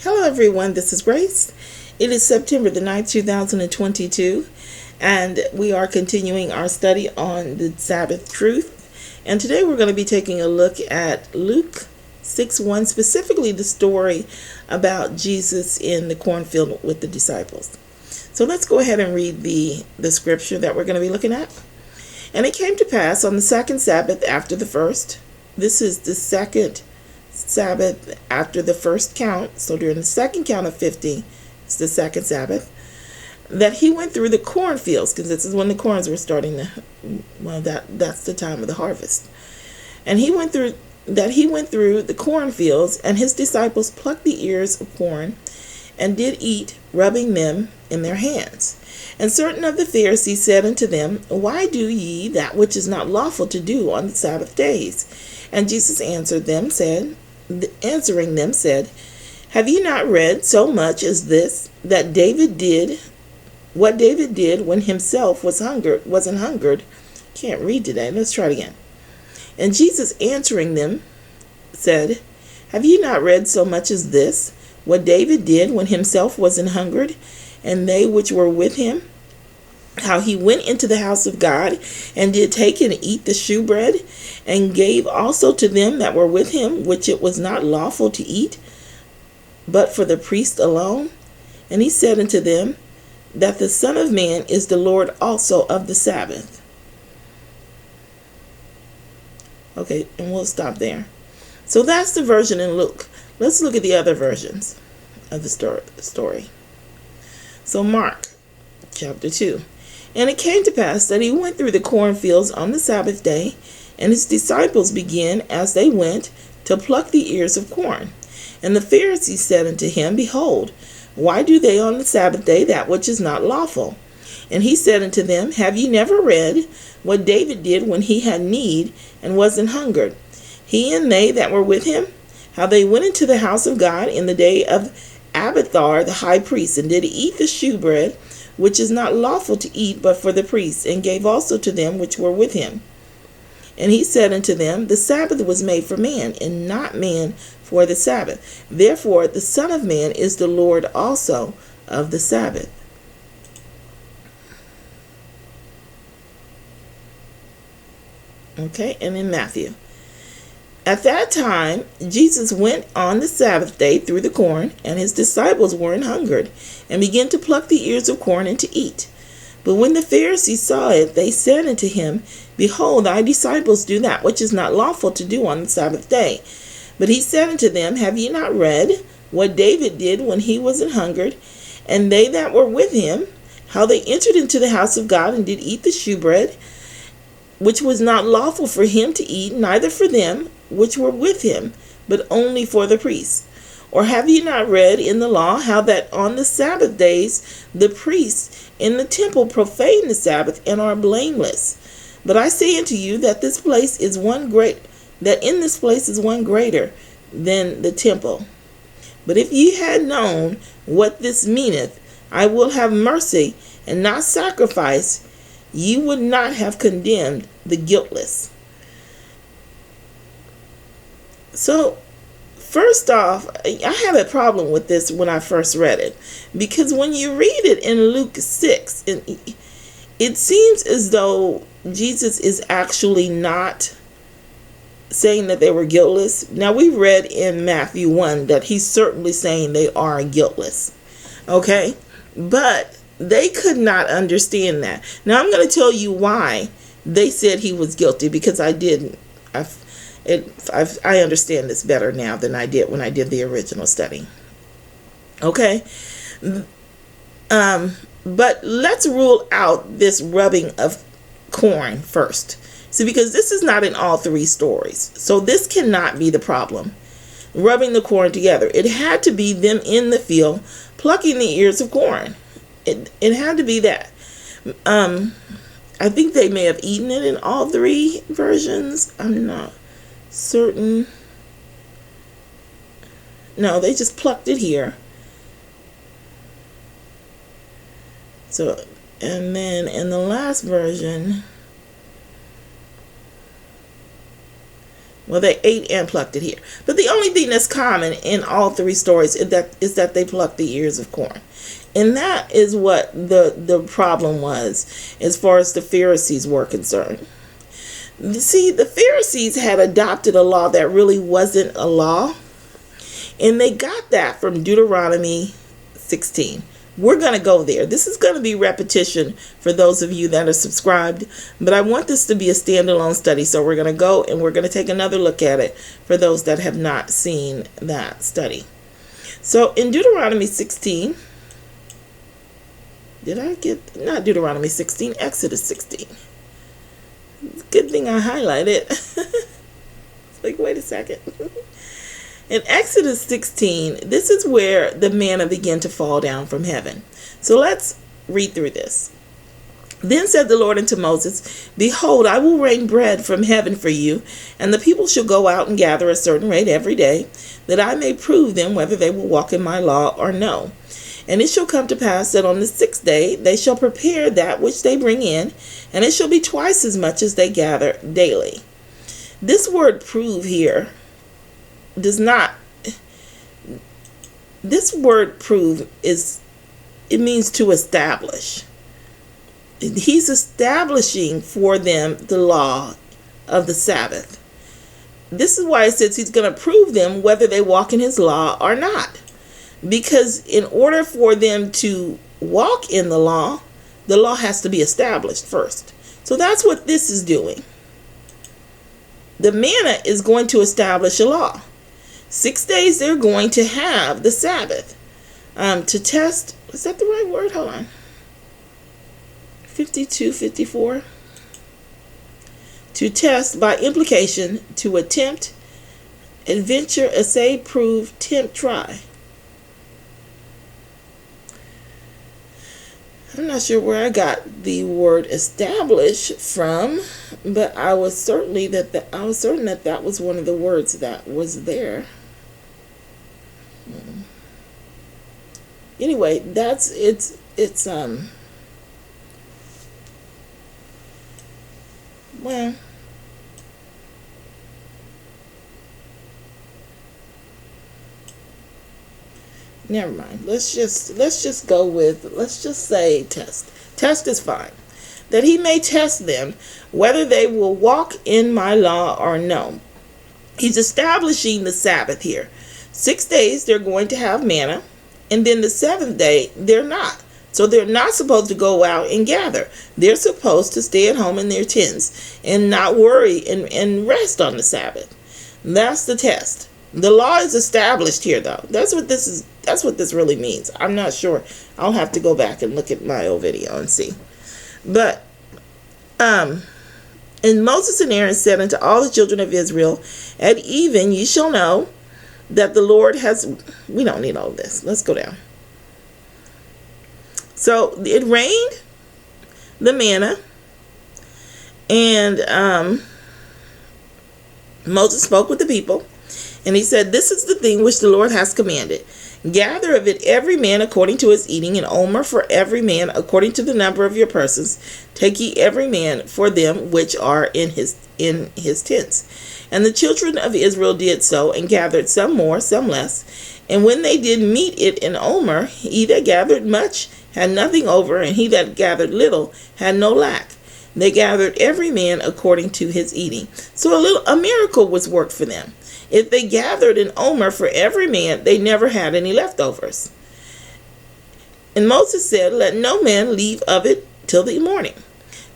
Hello everyone, this is Grace. It is September the 9th, 2022, and we are continuing our study on the Sabbath truth. And today we're going to be taking a look at Luke 6:1, specifically the story about Jesus in the cornfield with the disciples. So let's go ahead and read the scripture that we're going to be looking at. And it came to pass on the second Sabbath after the first. This is the second Sabbath after the first count, so during the second count of 50, it's the second Sabbath, that he went through the cornfields, because this is when the corns were starting to, that's the time of the harvest. And he went through the cornfields, and his disciples plucked the ears of corn and did eat, rubbing them in their hands. And certain of the Pharisees said unto them, Why do ye that which is not lawful to do on the Sabbath days? And Jesus answering them said, Have ye not read so much as this, that David did what David did when himself wasn't hungered? Can't read today. Let's try it again. And Jesus answering them said, Have ye not read so much as this, what David did when himself wasn't hungered, and they which were with him? How he went into the house of God, and did take and eat the shewbread, and gave also to them that were with him, which it was not lawful to eat, but for the priest alone. And he said unto them, that the Son of Man is the Lord also of the Sabbath. Okay, and we'll stop there. So that's the version in Luke. Let's look at the other versions of the story. So Mark chapter 2. And it came to pass that he went through the cornfields on the Sabbath day, and his disciples began, as they went, to pluck the ears of corn. And the Pharisees said unto him, Behold, why do they on the Sabbath day that which is not lawful? And he said unto them, Have ye never read what David did when he had need, and was an hungered, he and they that were with him? How they went into the house of God in the day of Abiathar the high priest, and did eat the shewbread, which is not lawful to eat but for the priests, and gave also to them which were with him. And he said unto them, The Sabbath was made for man, and not man for the Sabbath. Therefore the Son of Man is the Lord also of the Sabbath. Okay, and in Matthew. At that time, Jesus went on the Sabbath day through the corn, and his disciples were an hungered, and began to pluck the ears of corn and to eat. But when the Pharisees saw it, they said unto him, Behold, thy disciples do that which is not lawful to do on the Sabbath day. But he said unto them, Have ye not read what David did when he was an hungered, and they that were with him, how they entered into the house of God, and did eat the shewbread, which was not lawful for him to eat, neither for them which were with him, but only for the priests? Or have ye not read in the law how that on the Sabbath days the priests in the temple profane the Sabbath, and are blameless? But I say unto you that in this place is one greater than the temple. But if ye had known what this meaneth, I will have mercy and not sacrifice, ye would not have condemned the guiltless. So, first off, I had a problem with this when I first read it, because when you read it in Luke 6, it seems as though Jesus is actually not saying that they were guiltless. Now, we read in Matthew 1 that he's certainly saying they are guiltless. Okay? But they could not understand that. Now, I'm going to tell you why they said he was guilty, because I didn't. I understand this better now than I did when I did the original study. Okay? But let's rule out this rubbing of corn first. See, because this is not in all three stories. So this cannot be the problem. Rubbing the corn together. It had to be them in the field plucking the ears of corn. It had to be that. I think they may have eaten it in all three versions. I'm not certain. No, they just plucked it here. So, and then in the last version, Well, they ate and plucked it here. But the only thing that's common in all three stories is that they plucked the ears of corn. And that is what the problem was as far as the Pharisees were concerned. See, the Pharisees had adopted a law that really wasn't a law. And they got that from Deuteronomy 16. We're going to go there. This is going to be repetition for those of you that are subscribed, but I want this to be a standalone study. So we're going to go and we're going to take another look at it for those that have not seen that study. So in Deuteronomy 16, not Deuteronomy 16, Exodus 16. Good thing I highlighted. It's like, wait a second. In Exodus 16, this is where the manna began to fall down from heaven. So let's read through this. Then said the Lord unto Moses, Behold, I will rain bread from heaven for you, and the people shall go out and gather a certain rate every day, that I may prove them whether they will walk in my law or no. And it shall come to pass that on the 6th day they shall prepare that which they bring in, and it shall be twice as much as they gather daily. This word prove here this word prove it means to establish. He's establishing for them the law of the Sabbath. This is why it says he's going to prove them whether they walk in his law or not. Because in order for them to walk in the law has to be established first. So that's what this is doing. The manna is going to establish a law. 6 days they're going to have the Sabbath. To test, is that the right word? Hold on. 52, 54. To test, by implication, to attempt, adventure, essay, prove, tempt, try. I'm not sure where I got the word establish from, but I was certain that that was one of the words that was there. Anyway, well, never mind. Let's just say test. Test is fine. That he may test them whether they will walk in my law or no. He's establishing the Sabbath here. 6 days they're going to have manna, and then the 7th day they're not. So they're not supposed to go out and gather. They're supposed to stay at home in their tents and not worry and rest on the Sabbath. That's the test. The law is established here, though. That's what this really means. I'm not sure. I'll have to go back and look at my old video and see. But and Moses and Aaron said unto all the children of Israel, At even ye shall know that the Lord has... We don't need all of this. Let's go down. So it rained the manna, and Moses spoke with the people, and he said, This is the thing which the Lord has commanded. Gather of it every man according to his eating, an omer for every man according to the number of your persons. Take ye every man for them which are in his tents. And the children of Israel did so, and gathered some more, some less. And when they did meet it in omer, he that gathered much had nothing over, and he that gathered little had no lack. They gathered every man according to his eating. So a miracle was worked for them. If they gathered an omer for every man, they never had any leftovers. And Moses said, Let no man leave of it till the morning.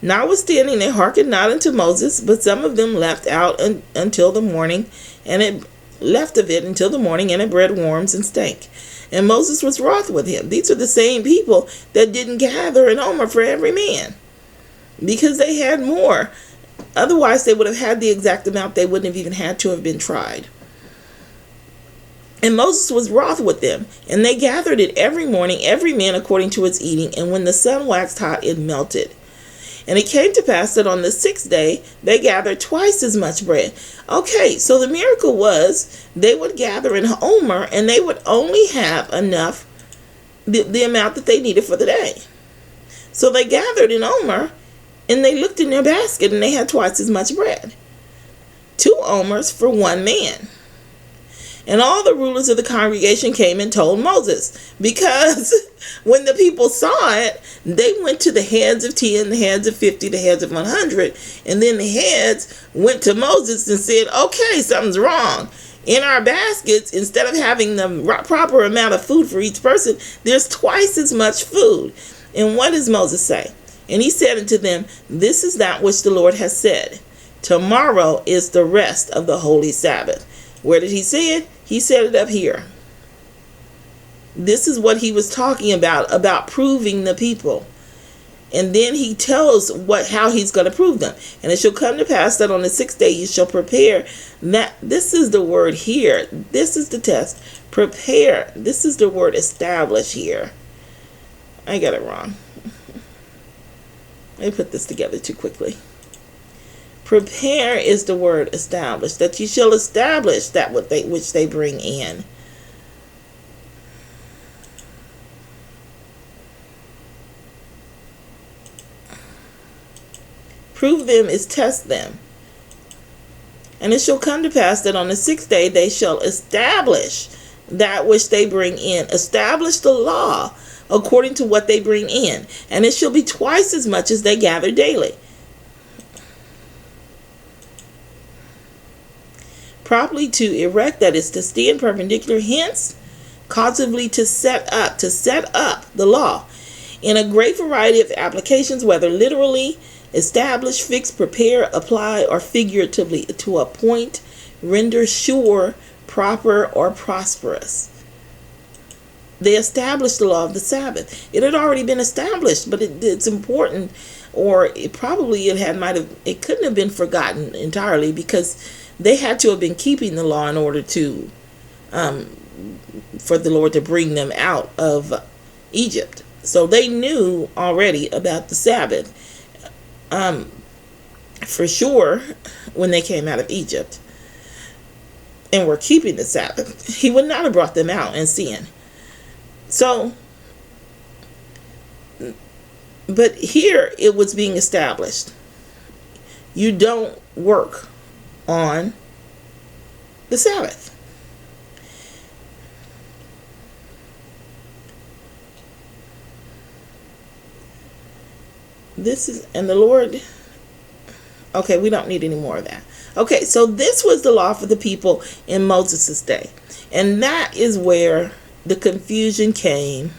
Notwithstanding, they hearkened not unto Moses, but some of them left out until the morning, and it left of it until the morning, and it bred worms and stank. And Moses was wroth with him. These are the same people that didn't gather an omer for every man, because they had more. Otherwise, they would have had the exact amount. They wouldn't have even had to have been tried. And Moses was wroth with them, and they gathered it every morning, every man according to his eating. And when the sun waxed hot, it melted. And it came to pass that on the 6th day, they gathered twice as much bread. Okay, so the miracle was they would gather an omer, and they would only have enough, the amount that they needed for the day. So they gathered an omer, and they looked in their basket, and they had twice as much bread. 2 omers for 1 man. And all the rulers of the congregation came and told Moses, because when the people saw it, they went to the heads of 10, the heads of 50, the heads of 100, and then the heads went to Moses and said, okay, something's wrong. In our baskets, instead of having the proper amount of food for each person, there's twice as much food. And what does Moses say? And he said unto them, this is that which the Lord has said. Tomorrow is the rest of the holy Sabbath. Where did he say it? He said it up here. This is what he was talking about proving the people. And then he tells how he's going to prove them. And it shall come to pass that on the 6th day you shall prepare. That this is the word here. This is the test. Prepare. This is the word establish here. I got it wrong. I put this together too quickly. Prepare is the word establish, that you shall establish that which they bring in. Prove them is test them. And it shall come to pass that on the 6th day they shall establish that which they bring in. Establish the law according to what they bring in. And it shall be twice as much as they gather daily. Properly to erect, that is to stand perpendicular, hence causively to set up the law in a great variety of applications, whether literally, establish, fix, prepare, apply, or figuratively, to appoint, render sure, proper, or prosperous. They established the law of the Sabbath. It had already been established, but it's important, or it couldn't have been forgotten entirely, because they had to have been keeping the law in order to, for the Lord to bring them out of Egypt. So they knew already about the Sabbath, for sure, when they came out of Egypt and were keeping the Sabbath. He would not have brought them out in sin. So, but here it was being established. You don't work on the Sabbath. And the Lord, okay, we don't need any more of that. Okay, so this was the law for the people in Moses' day. And that is where the confusion came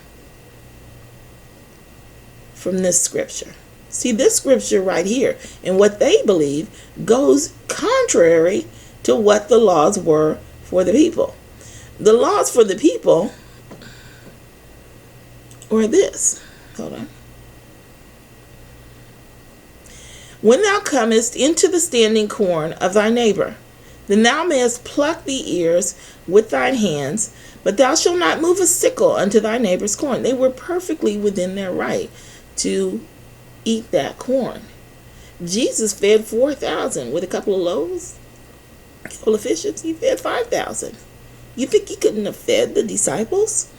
from this scripture. See, this scripture right here, and what they believe, goes contrary to what the laws were for the people. The laws for the people were this. Hold on. When thou comest into the standing corn of thy neighbor, then thou mayest pluck the ears with thine hands, but thou shalt not move a sickle unto thy neighbor's corn. They were perfectly within their right to eat that corn. Jesus fed 4,000 with a couple of loaves, a couple of fishes. He fed 5,000. You think he couldn't have fed the disciples?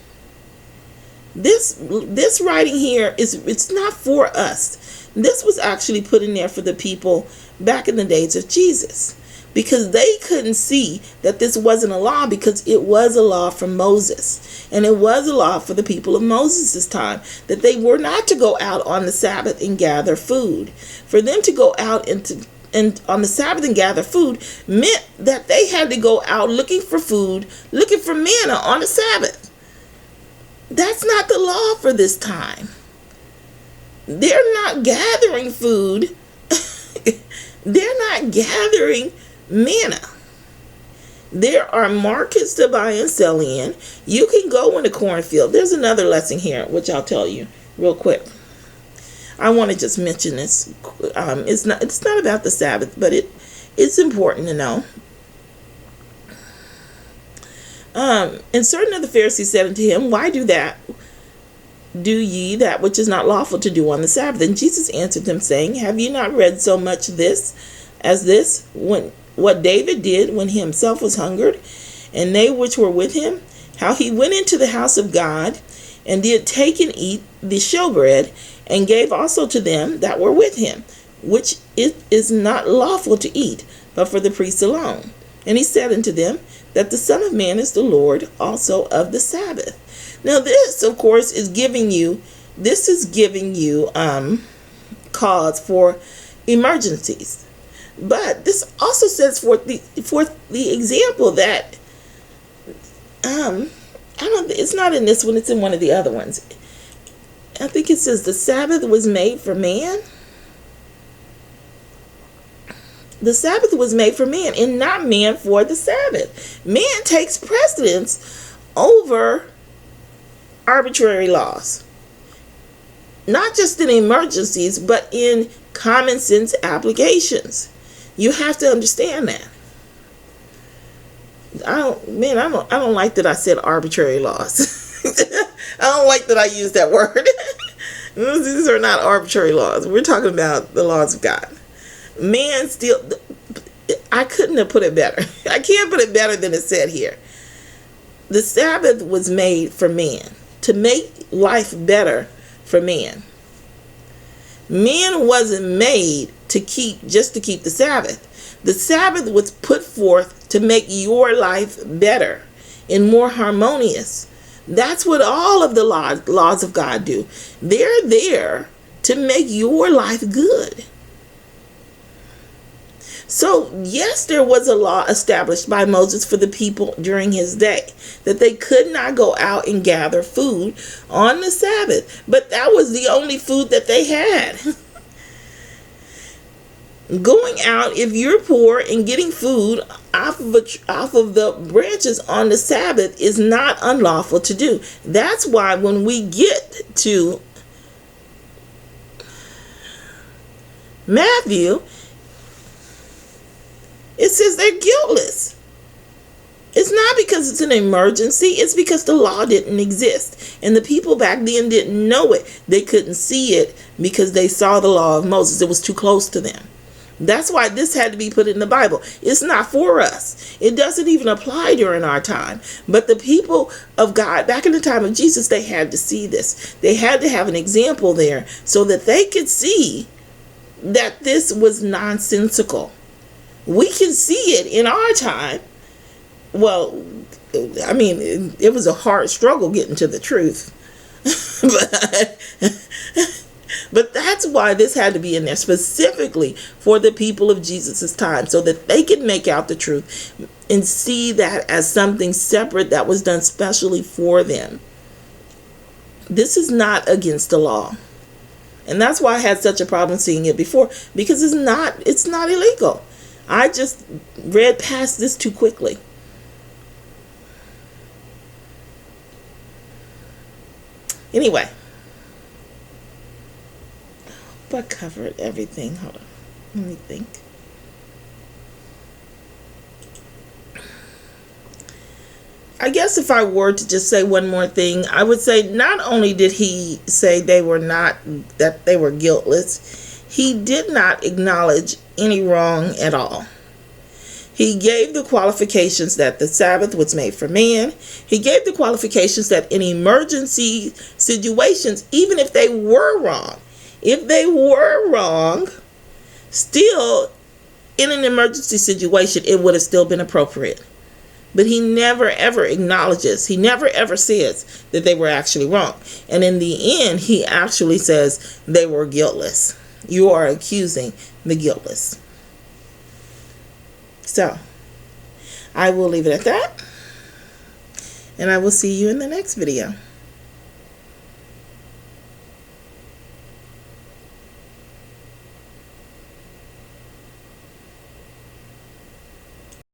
This writing here it's not for us. This was actually put in there for the people back in the days of Jesus, because they couldn't see that this wasn't a law, because it was a law from Moses, and it was a law for the people of Moses' time, that they were not to go out on the Sabbath and gather food. For them to go out and on the Sabbath and gather food meant that they had to go out looking for food, looking for manna on the Sabbath. That's not the law for this time. They're not gathering food. They're not gathering manna. There are markets to buy and sell in. You can go in the cornfield. There's another lesson here, which I'll tell you real quick. I want to just mention this. It's not about the Sabbath, but it's important to know. And certain of the Pharisees said unto him, why do ye that which is not lawful to do on the Sabbath? And Jesus answered them, saying, have ye not read so much this, what David did when he himself was hungered, and they which were with him, how he went into the house of God, and did take and eat the showbread, and gave also to them that were with him, which it is not lawful to eat, but for the priests alone. And he said unto them, that the Son of Man is the Lord also of the Sabbath. Now this, of course, is giving you cause for emergencies. But this also sets forth the example that it's not in this one, it's in one of the other ones. I think it says the Sabbath was made for man. The Sabbath was made for man and not man for the Sabbath. Man takes precedence over arbitrary laws. Not just in emergencies, but in common sense applications. You have to understand that. I don't like that I said arbitrary laws. I don't like that I used that word. These are not arbitrary laws. We're talking about the laws of God. Man still, I couldn't have put it better. I can't put it better than it said here. The Sabbath was made for man, to make life better for man. Man wasn't made to keep the Sabbath. The Sabbath was put forth to make your life better and more harmonious. That's what all of the laws of God do. They're there to make your life good. So, yes, there was a law established by Moses for the people during his day, that they could not go out and gather food on the Sabbath. But that was the only food that they had. Going out, if you're poor, and getting food off of the branches on the Sabbath is not unlawful to do. That's why when we get to Matthew, it says they're guiltless. It's not because it's an emergency. It's because the law didn't exist. And the people back then didn't know it. They couldn't see it because they saw the law of Moses. It was too close to them. That's why this had to be put in the Bible. It's not for us. It doesn't even apply during our time. But the people of God, back in the time of Jesus, they had to see this. They had to have an example there so that they could see that this was nonsensical. We can see it in our time. Well, I mean, it was a hard struggle getting to the truth. But that's why this had to be in there specifically for the people of Jesus' time, so that they could make out the truth and see that as something separate that was done specially for them. This is not against the law. And that's why I had such a problem seeing it before, because it's not illegal. I just read past this too quickly. Anyway, I covered everything. Hold on. Let me think. I guess if I were to just say one more thing, I would say not only did he say that they were guiltless, he did not acknowledge any wrong at all. He gave the qualifications that the Sabbath was made for man. He gave the qualifications that in emergency situations, even if they were wrong, still in an emergency situation, it would have still been appropriate. But he never ever acknowledges, he never ever says that they were actually wrong. And in the end, he actually says they were guiltless. You are accusing the guiltless. So, I will leave it at that. And I will see you in the next video.